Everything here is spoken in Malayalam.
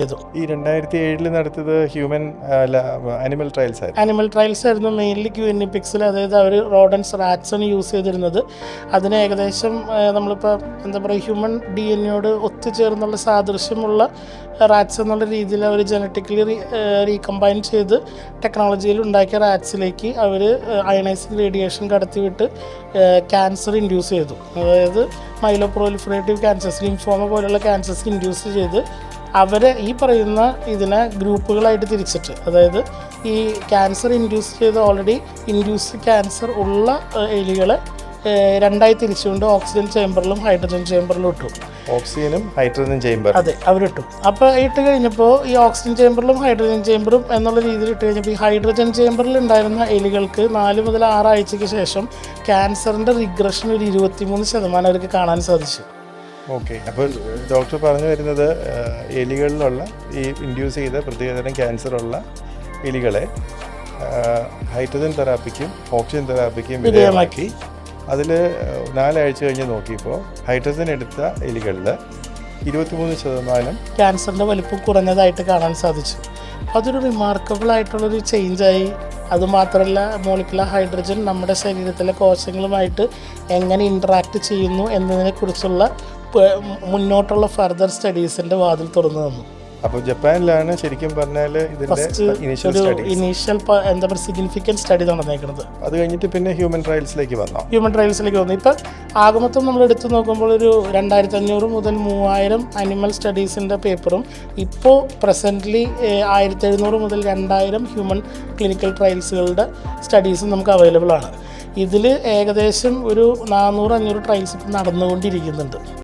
ഈ 2007 നടത്തിയത് ഹ്യൂമൻ അനിമൽ ട്രയൽസ് ആയിരുന്നു. അനിമൽ ട്രയൽസ് ആയിരുന്നു മെയിൻലി ക്യൂനിപിക്സിൽ. അതായത് അവർ റോഡൻസ് റാറ്റ്സാണ് യൂസ് ചെയ്തിരുന്നത്. അതിന് ഏകദേശം നമ്മളിപ്പോൾ എന്താ പറയുക, ഹ്യൂമൻ DNA ഒത്തുചേർന്നുള്ള സാദൃശ്യമുള്ള റാറ്റ്സ് എന്നുള്ള രീതിയിൽ അവർ ജനറ്റിക്കലി റീകമ്പൈൻ ചെയ്ത് ടെക്നോളജിയിൽ ഉണ്ടാക്കിയ റാറ്റ്സിലേക്ക് അവർ അയണൈസിങ് റേഡിയേഷൻ കടത്തിവിട്ട് ക്യാൻസർ ഇൻഡ്യൂസ് ചെയ്തു. അതായത് മൈലോപ്രോലിഫറേറ്റീവ് ക്യാൻസേഴ്സ്, ലിംഫോമ പോലുള്ള ക്യാൻസേഴ്സ് ഇൻഡ്യൂസ് ചെയ്ത് അവരെ ഈ പറയുന്ന ഇതിനെ ഗ്രൂപ്പുകളായിട്ട് തിരിച്ചിട്ട്, അതായത് ഈ ക്യാൻസർ ഇൻഡ്യൂസ് ചെയ്ത് ഓൾറെഡി ഇൻഡ്യൂസ് ക്യാൻസർ ഉള്ള എലികളെ രണ്ടായി തിരിച്ചുകൊണ്ട് ഓക്സിജൻ ചേമ്പറിലും ഹൈഡ്രജൻ ചേമ്പറിലും ഇട്ടു. ഓക്സിജനും ഹൈഡ്രജൻ ചേമ്പർ, അതെ, അവരിട്ടു. അപ്പോൾ ഇട്ട് കഴിഞ്ഞപ്പോൾ ഈ ഓക്സിജൻ ചേമ്പറിലും ഹൈഡ്രജൻ ചേമ്പറും എന്നുള്ള രീതിയിൽ ഇട്ട് കഴിഞ്ഞപ്പോൾ ഈ ഹൈഡ്രജൻ ചേമ്പറിൽ ഉണ്ടായിരുന്ന എലികൾക്ക് 4 മുതൽ 6 ആഴ്ചയ്ക്ക് ശേഷം ക്യാൻസറിൻ്റെ റിഗ്രഷൻ ഒരു 23% അവർക്ക് കാണാൻ സാധിച്ചു. ഓക്കെ. അപ്പോൾ ഡോക്ടർ പറഞ്ഞു വരുന്നത് എലികളിലുള്ള ഈ ഇൻഡ്യൂസ് ചെയ്ത പ്രത്യേകതരം ക്യാൻസറുള്ള എലികളെ ഹൈഡ്രജൻ തെറാപ്പിക്കും ഓക്സിജൻ തെറാപ്പിക്കും വിധേയമാക്കി അതിൽ 4 ആഴ്ച കഴിഞ്ഞ് നോക്കിയപ്പോൾ ഹൈഡ്രജൻ എടുത്ത എലികളിൽ 23% ക്യാൻസറിൻ്റെ വലിപ്പം കുറഞ്ഞതായിട്ട് കാണാൻ സാധിച്ചു. അതൊരു റിമാർക്കബിൾ ആയിട്ടുള്ളൊരു ചേഞ്ചായി. അതുമാത്രമല്ല, മോളിക്കുലർ ഹൈഡ്രജൻ നമ്മുടെ ശരീരത്തിലെ കോശങ്ങളുമായിട്ട് എങ്ങനെ ഇൻട്രാക്ട് ചെയ്യുന്നു എന്നതിനെക്കുറിച്ചുള്ള മുന്നോട്ടുള്ള ഫർദർ സ്റ്റഡീസിൻ്റെ വാതിൽ തുറന്നു തന്നു. അപ്പോൾ ജപ്പാനിലാണ് ശരിക്കും പറഞ്ഞാൽ ഇനീഷ്യൽ എന്താ പറയുക സിഗ്നിഫിക്കൻറ്റ് സ്റ്റഡി നടന്നേക്കുന്നത്. അത് കഴിഞ്ഞിട്ട് പിന്നെ ഹ്യൂമൻ ട്രയൽസിലേക്ക് വന്നു. ഇപ്പം ആകമൊത്തം നമ്മൾ എടുത്തു നോക്കുമ്പോൾ ഒരു 2500 മുതൽ 3000 അനിമൽ സ്റ്റഡീസിൻ്റെ പേപ്പറും ഇപ്പോൾ പ്രസൻ്റ്ലി 1700 മുതൽ 2000 ഹ്യൂമൻ ക്ലിനിക്കൽ ട്രയൽസുകളുടെ സ്റ്റഡീസും നമുക്ക് അവൈലബിൾ ആണ്. ഇതിൽ ഏകദേശം ഒരു 400-500 ട്രയൽസ് ഇപ്പം നടന്നുകൊണ്ടിരിക്കുന്നുണ്ട്.